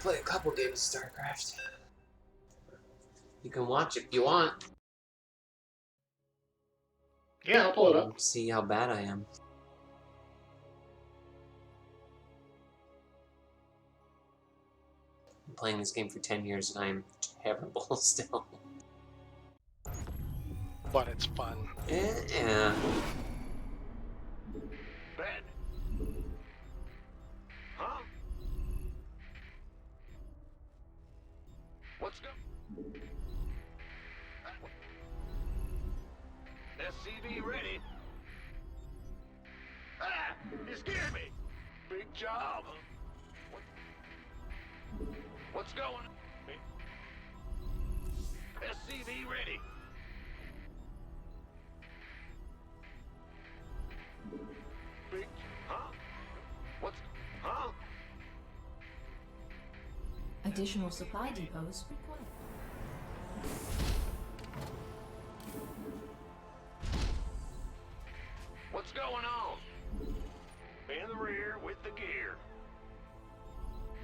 play a couple games of Starcraft. You can watch if you want. Yeah, I'll pull it up. See how bad I am. I'm playing this game for 10 years and I'm terrible still. But it's fun. Yeah. Ben. Huh? What's go? SCV ready. Ah! You scared me. Big job. What's going on? SCV ready. Big, huh? What's, huh? Additional supply depots required. What's going on? In the rear with the gear.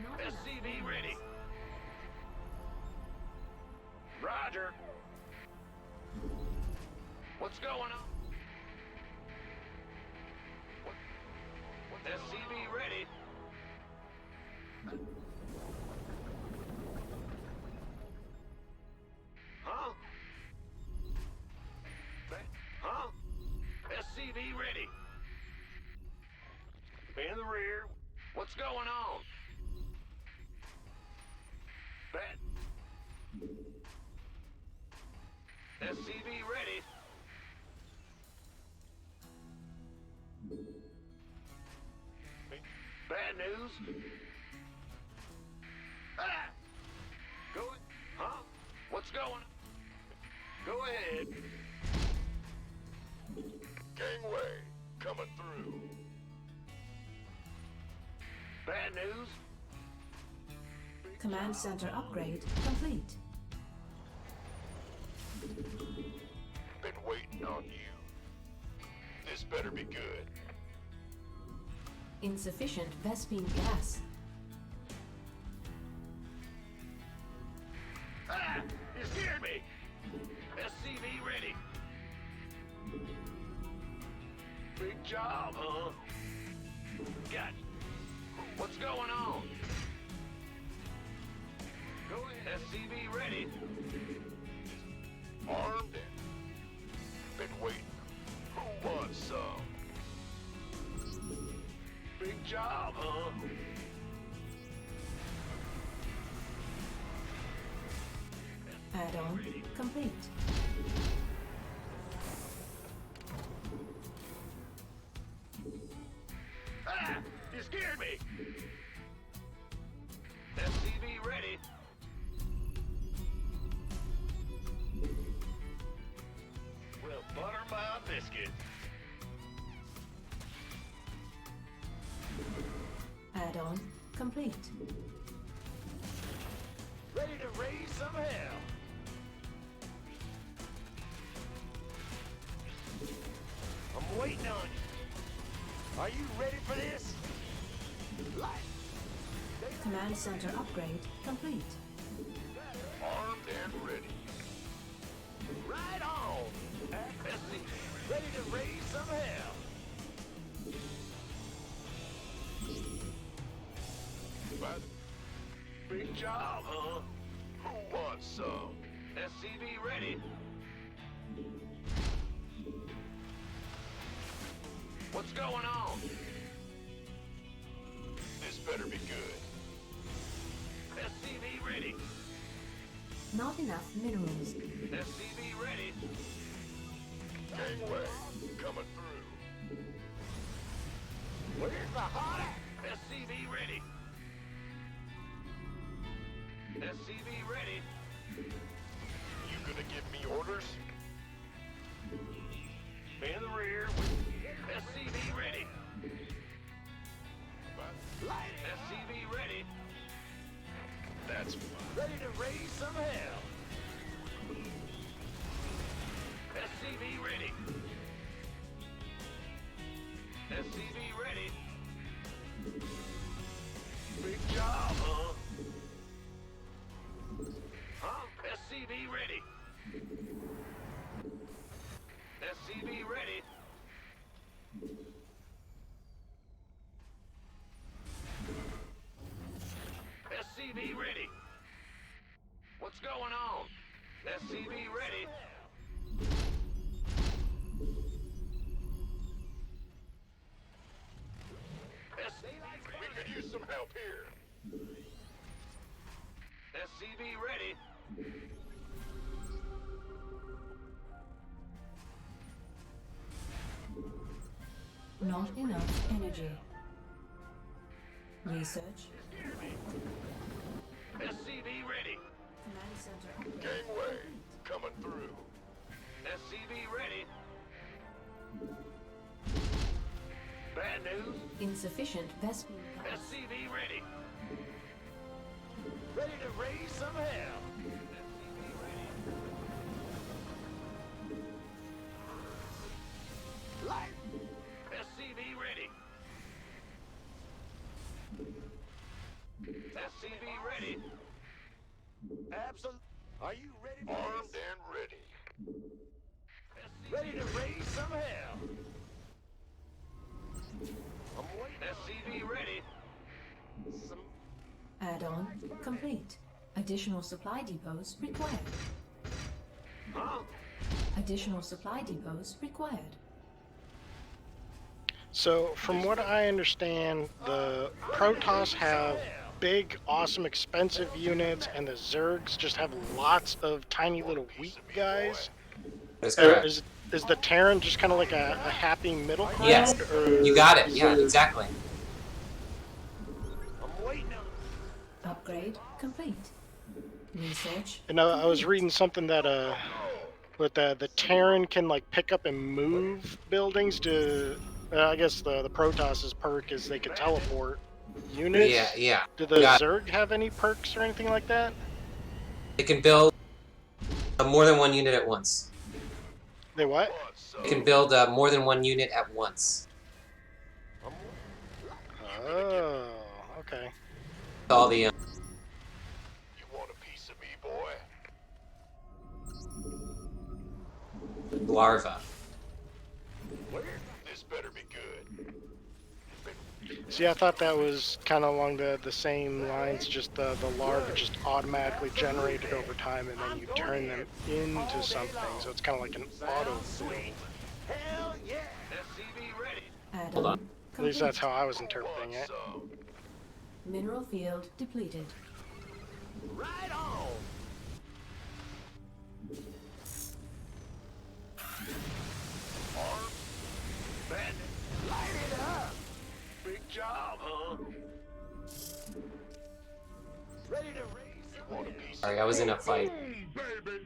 Not enough SCV minerals. ready. Roger. What's going on? What SCV ready. Huh? Huh? SCV ready. In the rear. What's going on? Bet. SCV ready. Bad news. Ah! Go ahead. Huh? What's going on? Go ahead. Gangway coming through. Bad news. Command center upgrade complete. Been waiting on you. This better be good. Insufficient Vespine gas. Ah! You scared me! SCV ready. Big job, huh? Got you. What's going on? Go ahead. SCV ready. Armed and been waiting. Who wants some? Big job, huh? Add-on complete. Ah! You scared me! SCV ready. Well, butter my biscuit. Add-on complete. Ready to raise some hell. I'm waiting on you. Are you ready for this? Light. Command center upgrade complete. Armed and ready. Right on. Ready to raise some hell. Big job, huh? Who wants some? SCV ready. What's going on? This better be good. SCV ready. Not enough minerals. SCV ready. Gangway coming through. Where's the hot at? SCV ready. SCV ready. You gonna give me orders? In the rear with SCV ready. Light it. SCV ready. That's fine. Ready to raise some hell. SCV ready. SCV ready. Big job, huh? help here. SCV ready. Not enough energy. Research. SCV ready. Command center upgrade. Gangway coming through. SCV ready. Bad news. Insufficient Vespene power. SCV ready. Ready to raise some hell. SCV ready. Light. SCV ready. SCV ready. Absolutely. Are you ready for armed this? And ready. Ready to raise some hell. I'm waiting. SCV ready. Some Add-on complete. Additional supply depots required. huh? Additional supply depots required. So, from what I understand, the Protoss have big, awesome, expensive units, and the Zergs just have lots of tiny little weak guys. That's Or correct. is the Terran just kind of like a happy middle ground? Yes. Or You got it. Yeah, exactly. I'm waiting on. Upgrade complete. Research. And I was reading something that with the Terran can like pick up and move buildings to. I guess the Protoss's perk is they can teleport units. Yeah, yeah. Do the Got it. Zerg have any perks or anything like that? They can build more than one unit at once. They what? They can build more than one unit at once. Oh, okay. All the You want a piece of me, boy? larva. Where? This better be good. See, I thought that was kind of along the same lines, just the larvae just automatically generated over time, and then you turn them into something, so it's kind of like an auto. Sweet. Hell yeah. SCV ready. Add-on Hold on. At least that's how I was interpreting it. Some. Mineral field depleted. Right on. Arm. Bandit. Light it up. Big job, huh? Ready to raise. You want a piece? Sorry, I was in a fight. Baby.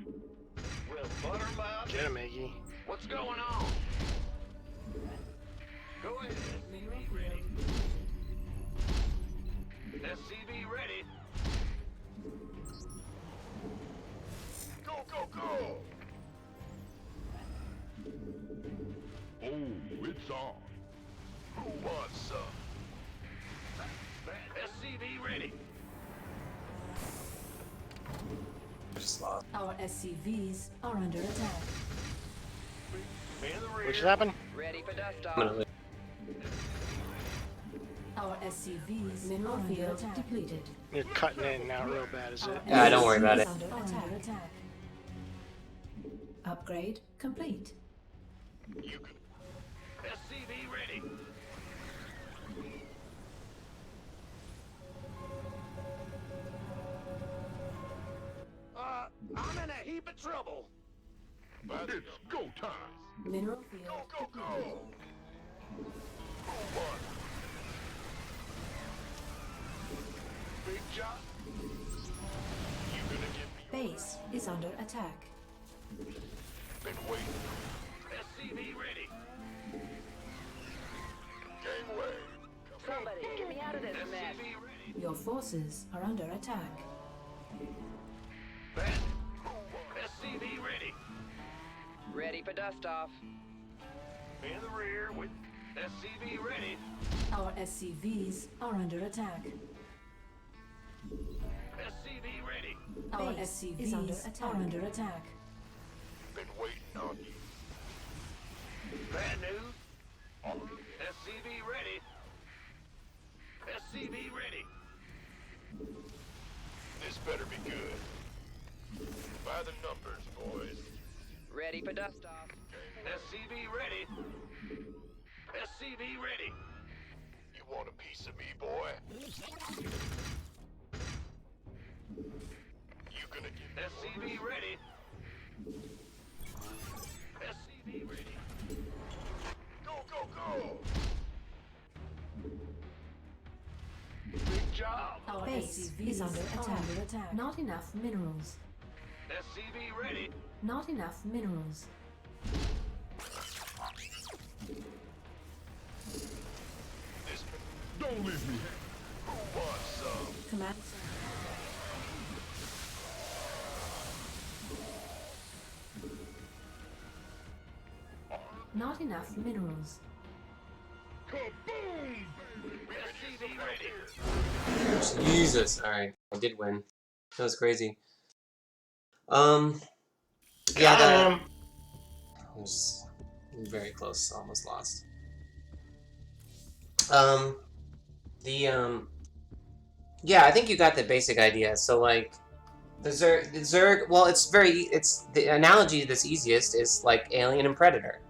Well, Buttermouth. Get him, Iggy. What's going on? Go ahead. Mineral SCV field ready. depleted. SCV ready. Go, go, go! Oh, it's on. Who wants some? SCV ready. Just lost. Our SCVs are under attack. In the rear. What just happened? Ready for dust I'm gonna off. lose. Our SCVs mineral field depleted. You're cutting in and out real bad, is it? Yeah, don't worry about it. Under attack. Upgrade complete. You can. SCV ready. I'm in a heap of trouble. It's go time. Mineral field Go, go, depleted. go. Who won? Big job. You gonna give me Base is under attack. been waiting. SCV ready. Gangway. Somebody, get me out of this mess. SCV ready. Your forces are under attack. Bandit. SCV ready. Ready for dust off. In the rear with SCV ready. Our SCVs are under attack. SCV ready. Our Base SCVs is are under attack. Been waiting on you. Bad news. SCV ready. SCV ready. This better be good. By the numbers, boys. Ready for dust off. SCV ready. SCV ready. You want a piece of me, boy? You gonna get SCV ready? SCV ready. Go, go, go! Big job. Our base is under attack. Not enough minerals. SCV ready. Not enough minerals. This. Don't leave me. Who wants some? Command. Not enough minerals. Kaboom! SCV ready. Jesus. Alright. I did win. That was crazy. Yeah, that was very close. Almost lost. Yeah, I think you got the basic idea. So, like, the Zerg, well, the analogy that's easiest is like Alien and Predator.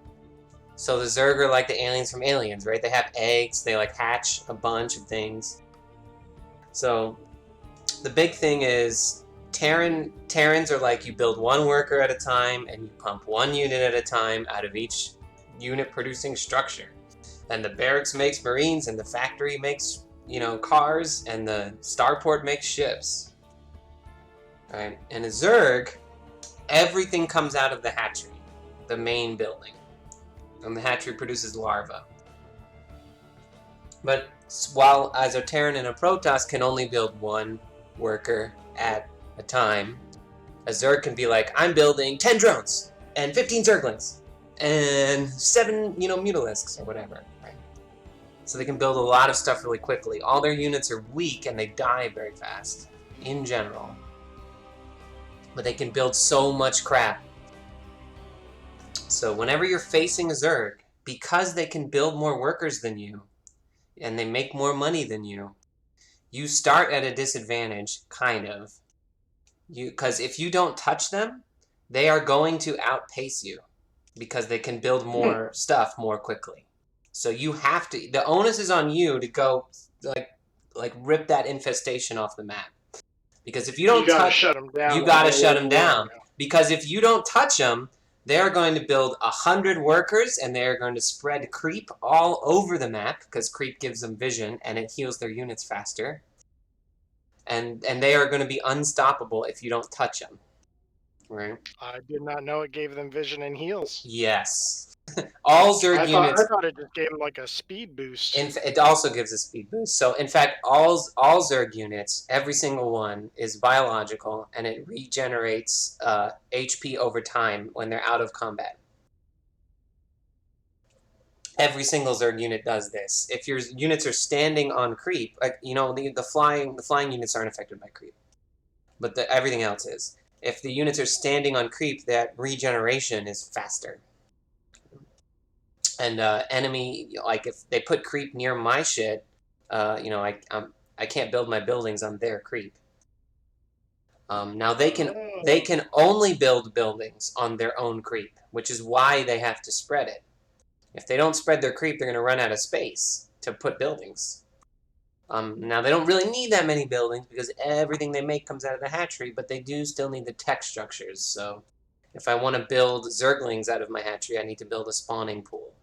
So the Zerg are like the aliens from Aliens, right? They have eggs, they like hatch a bunch of things. So the big thing is Terrans are like you build one worker at a time and you pump one unit at a time out of each unit producing structure. And the barracks makes Marines and the factory makes, cars and the starport makes ships. Right? And a Zerg, everything comes out of the hatchery, the main building. And the hatchery produces larvae. But while a Terran and a Protoss can only build one worker at a time, a Zerg can be like, I'm building 10 drones and 15 Zerglings and 7, Mutalisks or whatever. Right? So they can build a lot of stuff really quickly. All their units are weak and they die very fast, in general. But they can build so much crap. So whenever you're facing a Zerg, because they can build more workers than you, and they make more money than you, you start at a disadvantage, kind of. Because if you don't touch them, they are going to outpace you, because they can build more stuff more quickly. So you have to, the onus is on you to go, like rip that infestation off the map. Because if you don't shut them down. You gotta shut them down. Because if you don't touch them, they're going to build 100 workers, and they're going to spread creep all over the map, because creep gives them vision, and it heals their units faster. And they are going to be unstoppable if you don't touch them. Right? I did not know it gave them vision and heals. Yes. All Zerg units... I thought it just gave them like a speed boost. It also gives a speed boost. So, in fact, all Zerg units, every single one, is biological, and it regenerates HP over time when they're out of combat. Every single Zerg unit does this. If your units are standing on creep, like, the flying units aren't affected by creep, but everything else is. If the units are standing on creep, that regeneration is faster. And enemy, like if they put creep near my shit, I can't build my buildings on their creep. Now they can only build buildings on their own creep, which is why they have to spread it. If they don't spread their creep, they're going to run out of space to put buildings. Now they don't really need that many buildings because everything they make comes out of the hatchery, but they do still need the tech structures. So if I want to build Zerglings out of my hatchery, I need to build a spawning pool.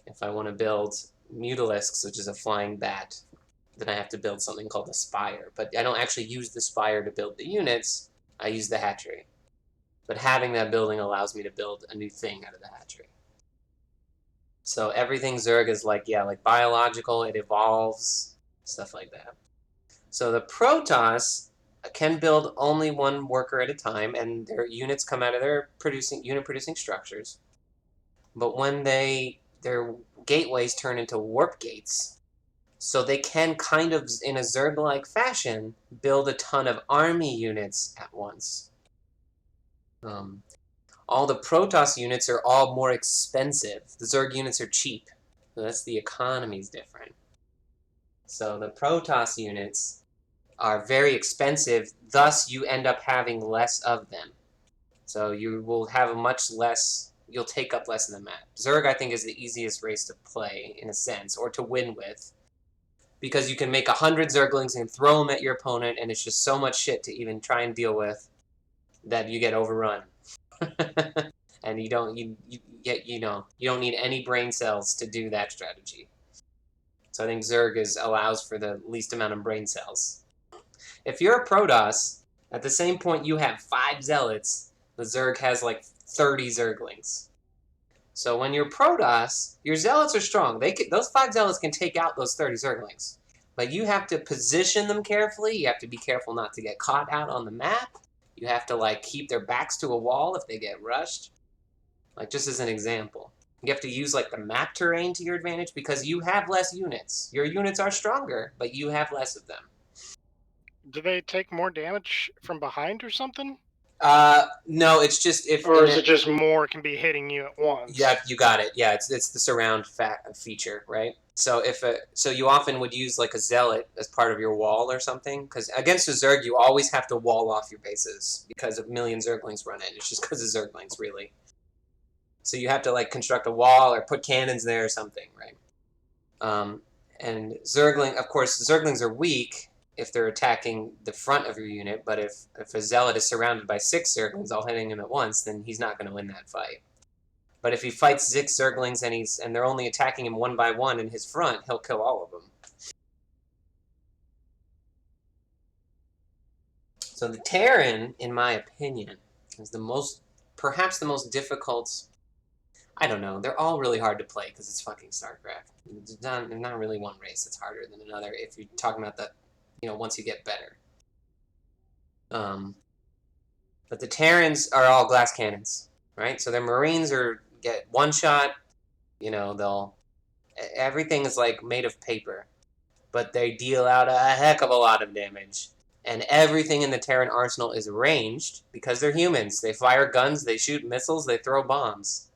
If I want to build Mutalisks, which is a flying bat, then I have to build something called a spire. But I don't actually use the spire to build the units, I use the hatchery. But having that building allows me to build a new thing out of the hatchery. So everything Zerg is like biological, it evolves, stuff like that. So the Protoss can build only one worker at a time, and their units come out of their unit-producing structures. But when their gateways turn into warp gates, so they can kind of, in a Zerg-like fashion, build a ton of army units at once. All the Protoss units are all more expensive. The Zerg units are cheap. So that's the economy's different. So the Protoss units are very expensive, thus you end up having less of them. So you will have a much less... You'll take up less of the map. Zerg, I think, is the easiest race to play, in a sense, or to win with. because you can make 100 Zerglings and throw them at your opponent, and it's just so much shit to even try and deal with that you get overrun. And you don't need any brain cells to do that strategy. So I think Zerg allows for the least amount of brain cells. If you're a Protoss, at the same point you have 5 Zealots, the Zerg has like 30 Zerglings. So when you're Protoss, your Zealots are strong. Those 5 Zealots can take out those 30 Zerglings. But you have to position them carefully. You have to be careful not to get caught out on the map. You have to like keep their backs to a wall if they get rushed. Like just as an example. You have to use like the map terrain to your advantage because you have less units. Your units are stronger, but you have less of them. Do they take more damage from behind or something? No, it's just if... Or is it just more can be hitting you at once? Yeah, you got it. Yeah, it's the surround feature, right? So so you often would use like a zealot as part of your wall or something, because against a Zerg you always have to wall off your bases because a million Zerglings run in. It's just because of Zerglings, really. So you have to like construct a wall or put cannons there or something, right? And Zergling, of course, Zerglings are weak if they're attacking the front of your unit, but if a Zealot is surrounded by 6 Zerglings all hitting him at once, then he's not going to win that fight. But if he fights 6 Zerglings and they're only attacking him one by one in his front, he'll kill all of them. So the Terran, in my opinion, is perhaps the most difficult. I don't know. They're all really hard to play because it's fucking Starcraft. There's not really one race that's harder than another if you're talking about the, once you get better. But the Terrans are all glass cannons, right? So their Marines get one shot. Everything is like made of paper, but they deal out a heck of a lot of damage. And everything in the Terran arsenal is ranged because they're humans. They fire guns, they shoot missiles, they throw bombs.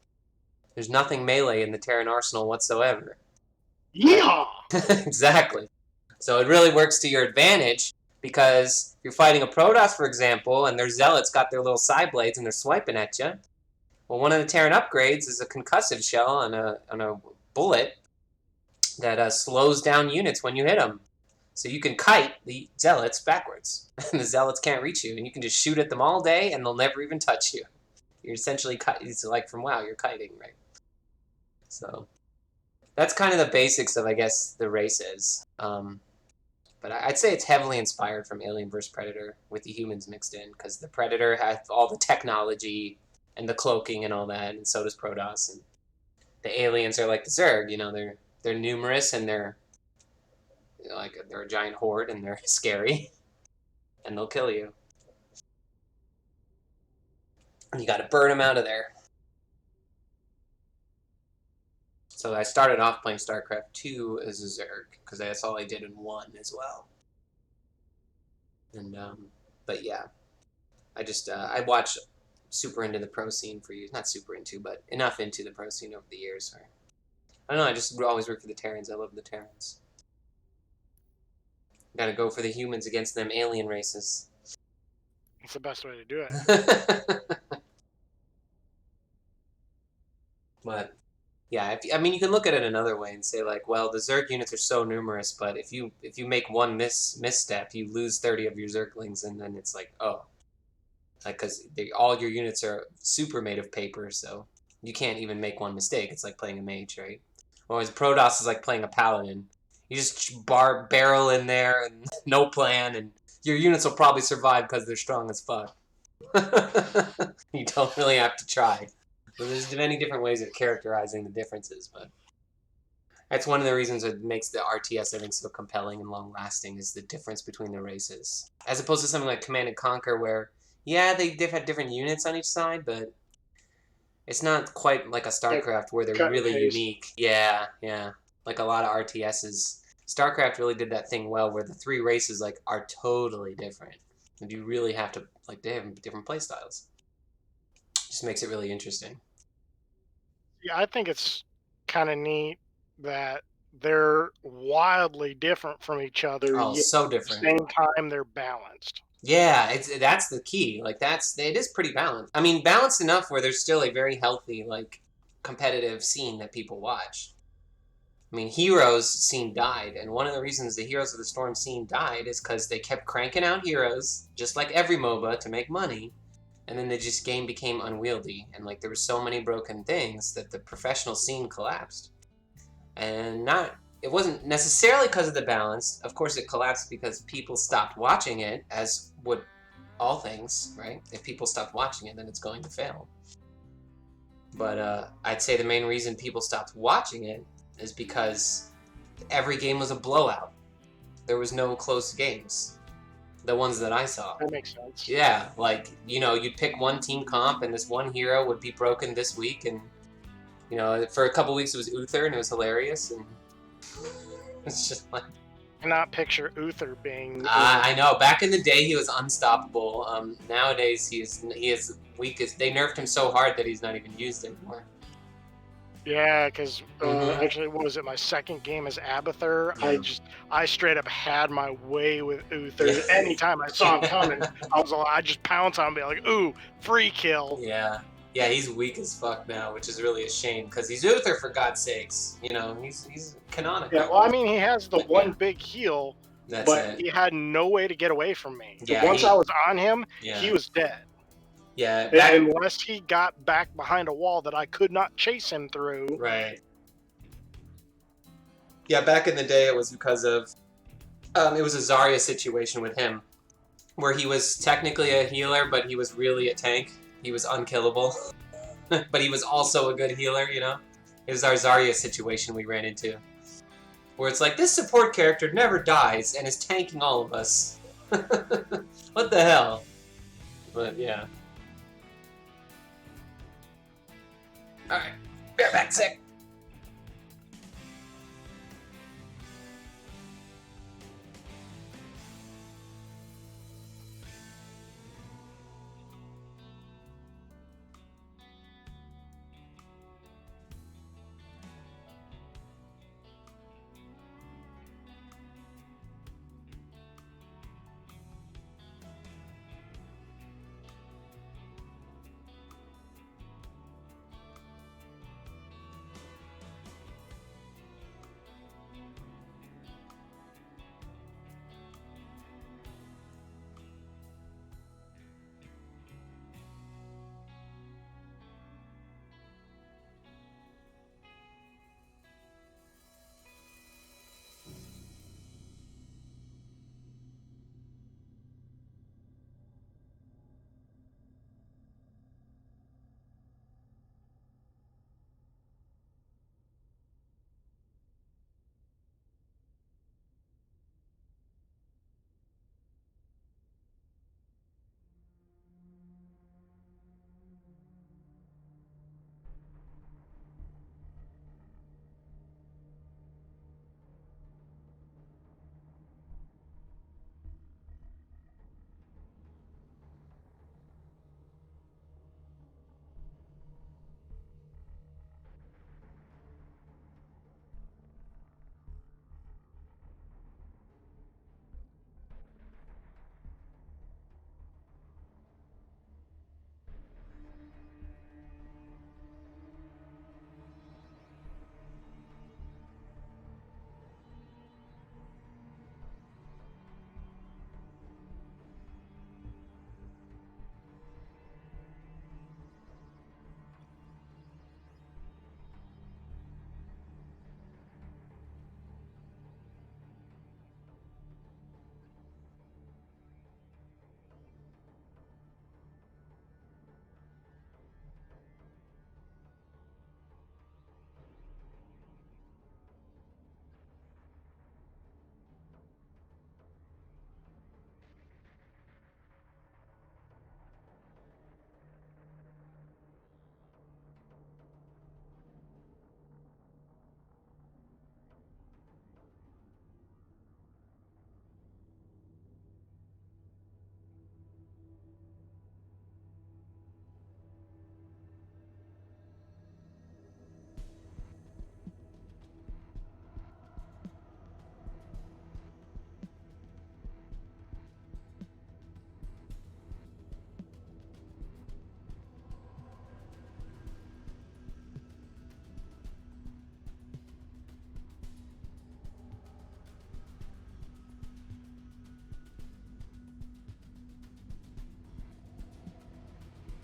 There's nothing melee in the Terran arsenal whatsoever. Yeehaw! Exactly. So it really works to your advantage because you're fighting a Protoss, for example, and their Zealots got their little side blades and they're swiping at you. Well, one of the Terran upgrades is a concussive shell on a bullet that slows down units when you hit them. So you can kite the Zealots backwards, and the Zealots can't reach you, and you can just shoot at them all day, and they'll never even touch you. You're essentially it's like from WoW, you're kiting, right? So that's kind of the basics of, I guess, the races. But I'd say it's heavily inspired from Alien vs. Predator with the humans mixed in, because the Predator has all the technology and the cloaking and all that, and so does Protoss. And the aliens are like the Zerg, they're numerous and they're a giant horde and they're scary, and they'll kill you. And you got to burn them out of there. So I started off playing Starcraft 2 as a Zerg, because that's all I did in 1 as well. And, but yeah. I watched super into the pro scene for years. Not super into, but enough into the pro scene over the years. I don't know, I just always root for the Terrans. I love the Terrans. Gotta go for the humans against them alien races. It's the best way to do it. But yeah, you can look at it another way and say like, well, the Zerg units are so numerous, but if you make one misstep, you lose 30 of your Zerglings, and then it's like, oh, because all your units are super made of paper, so you can't even make one mistake. It's like playing a mage, right? Whereas Protoss is like playing a paladin. You just barrel in there and no plan, and your units will probably survive because they're strong as fuck. You don't really have to try. So there's many different ways of characterizing the differences, but that's one of the reasons it makes the RTS, I think, so compelling and long-lasting, is the difference between the races. As opposed to something like Command & Conquer, where, yeah, they have different units on each side, but it's not quite like a StarCraft where they're really unique. Yeah. Like a lot of RTSs. StarCraft really did that thing well, where the 3 races are totally different. And you really have to, they have different playstyles. Just makes it really interesting. Yeah, I think it's kind of neat that they're wildly different from each other. Oh, so different. At the same time, they're balanced. Yeah, that's the key. It is pretty balanced. I mean, balanced enough where there's still a very healthy, competitive scene that people watch. I mean, Heroes scene died, and one of the reasons the Heroes of the Storm scene died is because they kept cranking out heroes, just like every MOBA, to make money, and then the game became unwieldy, and like there were so many broken things that the professional scene collapsed. And it wasn't necessarily because of the balance. Of course, it collapsed because people stopped watching it, as would all things, right? If people stopped watching it, then it's going to fail. But I'd say the main reason people stopped watching it is because every game was a blowout. There was no close games. The ones that I saw. That makes sense. Yeah, like, you'd pick one team comp and this one hero would be broken this week, and, for a couple weeks it was Uther and it was hilarious, and it's just like... I cannot picture Uther being... I know, back in the day he was unstoppable. Nowadays he is weak as... They nerfed him so hard that he's not even used anymore. Yeah, because actually, what was it? My second game as Abathur, Yeah. I straight up had my way with Uther. Anytime I saw him coming, I just pounce on him, and be like, "Ooh, free kill!" Yeah, he's weak as fuck now, which is really a shame because he's Uther, for God's sakes. He's canonical. Yeah, well, I mean, he has the one big heal, That's but it. he had no way to get away from me. Yeah, Once I was on him, Yeah. he was dead. Yeah, Unless he got back behind a wall that I could not chase him through. Right. Yeah, back in the day it was because of... it was a Zarya situation with him, where he was technically a healer, but he was really a tank. He was unkillable. But he was also a good healer, It was our Zarya situation we ran into. Where it's like, this support character never dies and is tanking all of us. What the hell? But, yeah. Alright, bareback sick.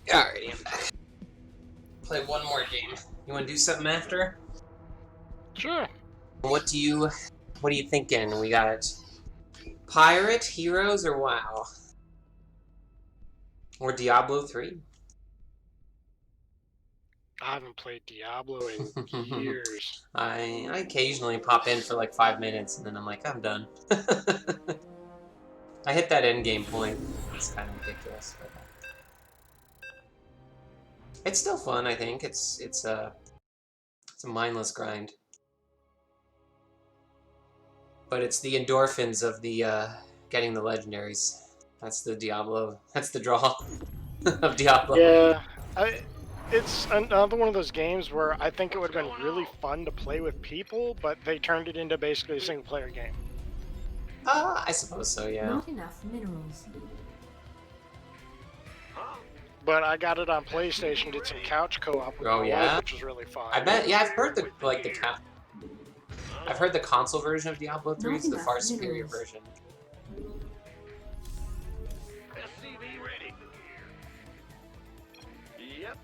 Alrighty, I'm back. Play one more game. You want to do something after? Sure. What are you thinking? We got Pirate, Heroes, or WoW? Or Diablo 3? I haven't played Diablo in years. I occasionally pop in for like 5 minutes and then I'm like, I'm done. I hit that end game point. It's kind of ridiculous, but it's still fun. I think it's a mindless grind, but it's the endorphins of the getting the legendaries. That's the Diablo. That's the draw of Diablo. Yeah, it's another one of those games where I think it would have been really fun to play with people, but they turned it into basically a single-player game. I suppose so. Yeah. Not enough minerals. But I got it on PlayStation, did some couch co-op with Oh, my yeah? wife, which was really fun. I bet. Yeah, I've heard I've heard the console version of Diablo 3 is the far superior version. SCV ready. Yep.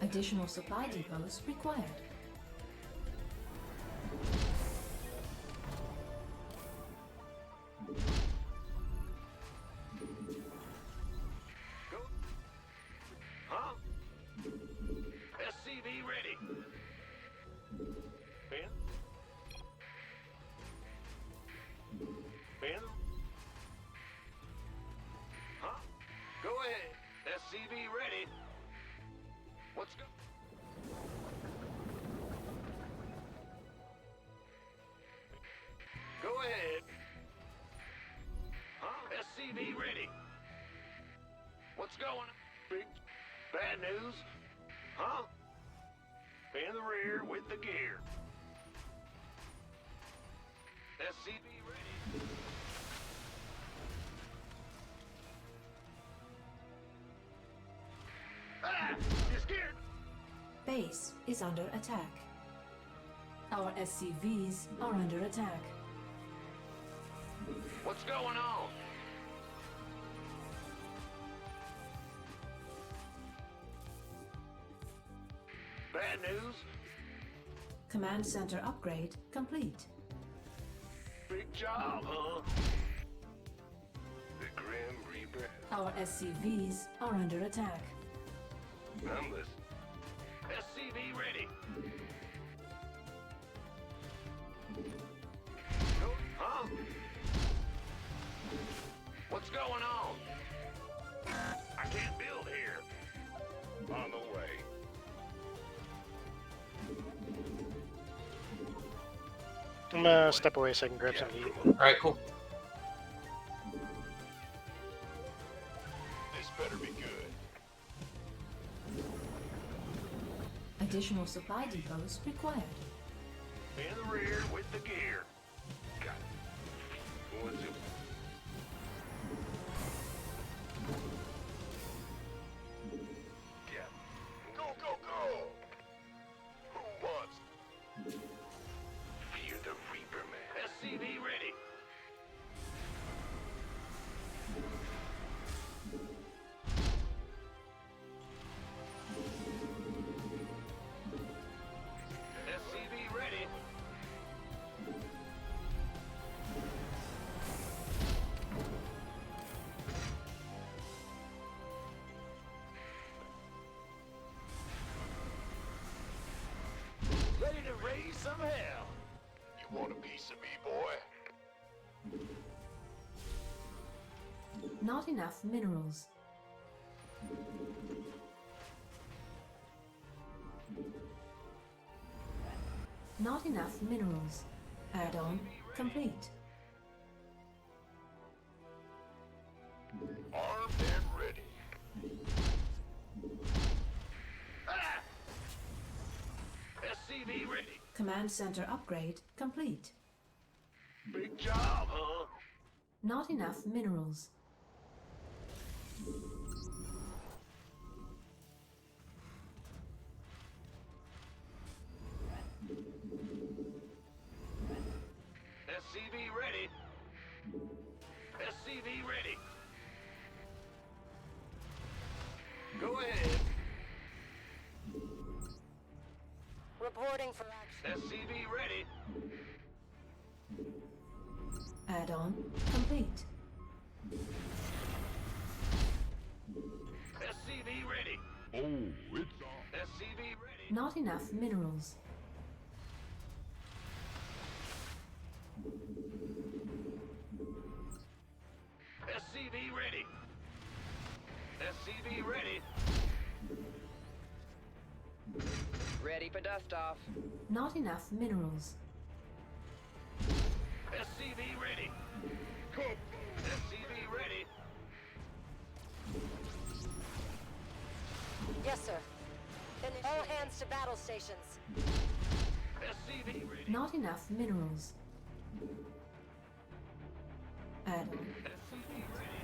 Additional supply depots required. Huh? SCV ready. Ben? Ben? Huh? Go ahead. SCV ready. Let's go. Go ahead. Huh? SCV ready. What's going on? Big bad news? Huh? In the rear with the gear. SCV ready. Ah! You scared? Base is under attack. Our SCVs are under attack. What's going on? Bad news? Command center upgrade complete. Big job, huh? The Grim Reaper. Our SCVs are under attack. I'm listening. SCV ready. Go. Huh? What's going on? I can't build here. On the way. I'm gonna step away so I can grab something to eat. All right, cool. This better be good. Additional supply depots required. In the rear with the gear. Got it. What's it? Yeah. Go, go, go! Who wants? Fear the Reaper, man. SCV ready. SCV ready. Ready to raise some hell. You want a piece of me, boy? Not enough minerals. Not enough minerals. Add-on complete. Armed and ready. Ah! SCV ready. Command center upgrade complete. Big job, huh? Not enough minerals. Go ahead. Reporting for action. SCV ready. Add-on complete. SCV ready. Oh, it's on. SCV ready. Not enough minerals. SCV ready. SCV ready. Ready for dust off. Not enough minerals. SCV ready. SCV ready. Yes, sir. All hands to battle stations. SCV ready. Not enough minerals. Add-on. SCV ready.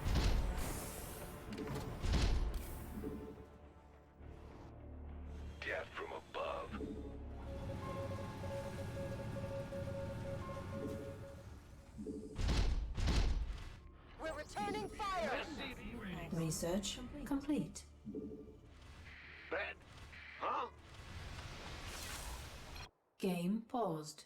Death from above. We're returning fire. SCV ready. Research complete. Bad. Huh? Game paused.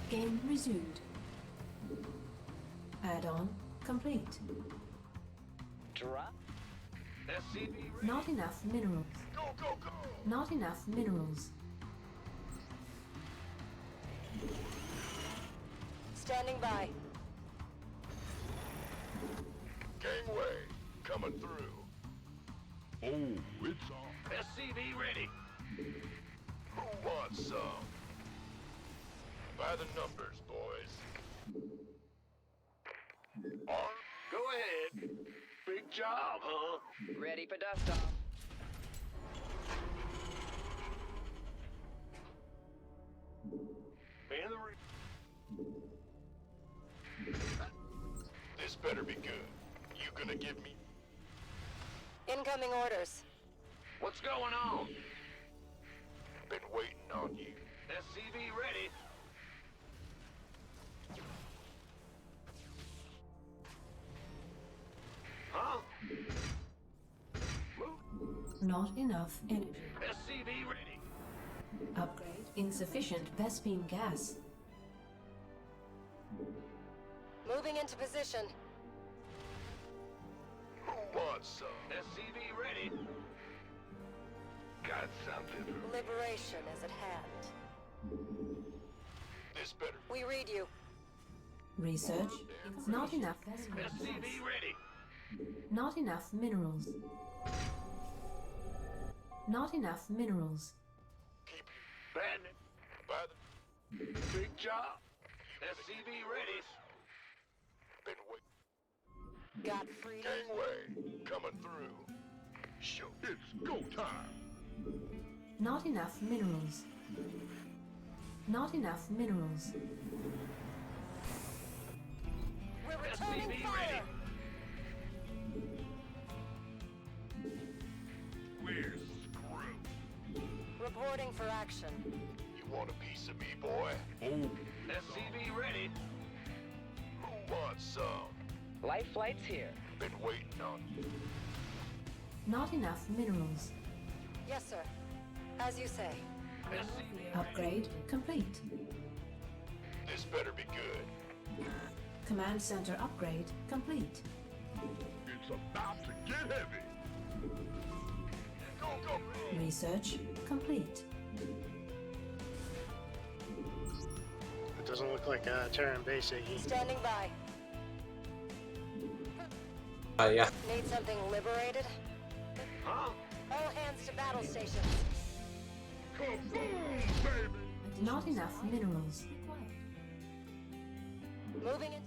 Game resumed. Add-on complete. Drop. SCV ready. Not enough minerals. Go, go, go. Not enough minerals. Standing by. Gangway coming through. Oh, it's on. SCV ready. Who wants some? By the numbers, boys. Go ahead. Big job, huh? Ready for dust off. And the This better be good. You gonna give me... Incoming orders. What's going on? Been waiting on you. SCV ready. Huh? Move. Not enough energy. SCV ready. Upgrade insufficient Vespine gas. Moving into position. Who wants some? SCV ready. Got something. Liberation is at hand. This better. We read you. Research. Not enough Vespine gas. SCV ready. Not enough minerals. Not enough minerals. Keep bandit. By the big job. SCV ready. Been waiting. Got freedom. Gangway coming through. Shoot. It's go time. Not enough minerals. Not enough minerals. We're returning SCV fire. ready. We're screwed. Reporting for action. You want a piece of me, boy? Oh. SCV ready. Who wants some? Life flight's here. Been waiting on you. Not enough minerals. Yes, sir. As you say. SCV Upgrade complete. This better be good. Command center upgrade complete. It's about to get heavy. Go, go. Research complete. It doesn't look like a Terran base, Iggy. Standing by. Yeah. Need something liberated? Huh? All hands to battle stations. Kaboom, baby! Not enough minerals. Moving in.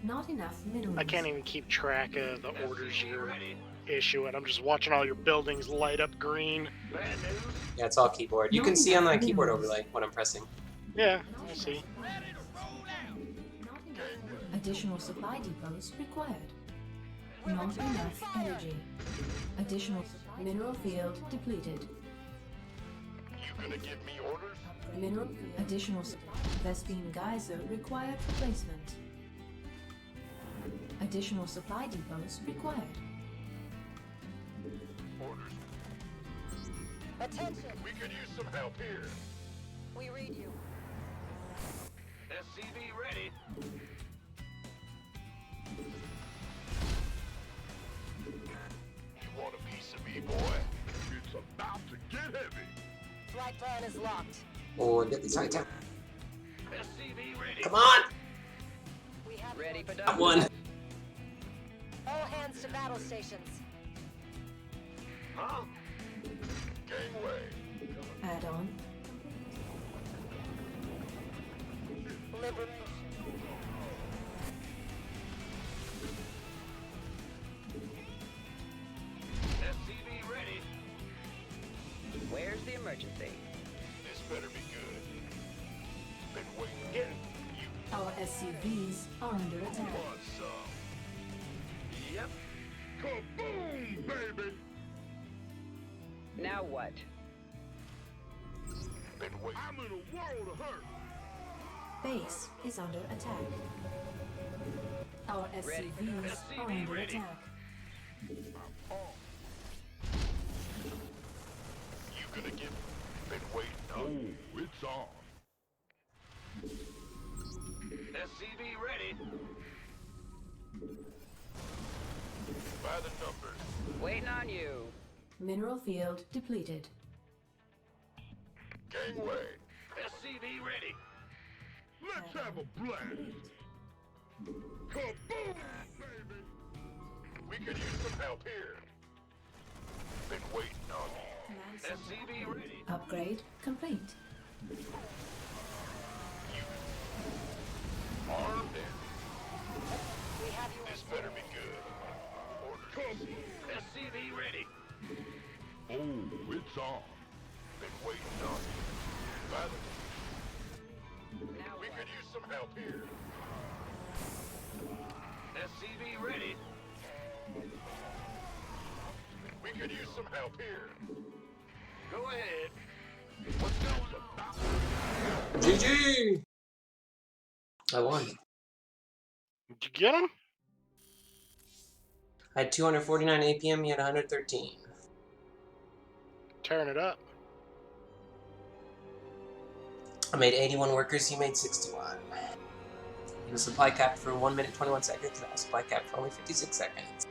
Not enough minerals. I can't even keep track of the orders SCV you're ready. issue, and I'm just watching all your buildings light up green. Bad news. Yeah, it's all keyboard. You can see on that keyboard overlay what I'm pressing. Yeah, I see. Additional supply depots required. Not enough energy. Additional mineral field depleted. You gonna give me orders? Mineral additional supply. Vespine geyser required replacement. Additional supply depots required. Orders. Attention. We could use some help here. We read you. SCV ready. You want a piece of me, boy? It's about to get heavy. Flight plan is locked. Oh, get these right down. SCV ready. Come on! We have Ready for That dust. one. all hands to battle stations. Huh? Gangway. Add-on. Liberation. SCV ready. Where's the emergency? This better be good. Been waiting. Get you Our SCVs are under attack. want some. Yep. Kaboom, baby. Now what? Been waiting. I'm in a world of hurt. Base is under attack. Our Ready. SCVs are under ready. attack. You gonna get been waiting on. Oh, it's on. SCV ready. By the numbers. Waiting on you. Mineral field depleted. Gangway. SCV ready. Let's have a blast. Kaboom, baby. We could use some help here. Been waiting on you. Command center. SCV ready. Upgrade complete. Armed and We have you. this better be good. Orders. SCV ready. Oh, it's on. Been waiting on you. By the Now we what? could use some help here. SCV ready. We could use some help here. Go ahead. What's going on? GG! I won. Did you get him? I had 249 APM, you had 113. Tearing it up. I made 81 workers, he made 61. He was supply capped for 1 minute 21 seconds, and I was supply capped for only 56 seconds.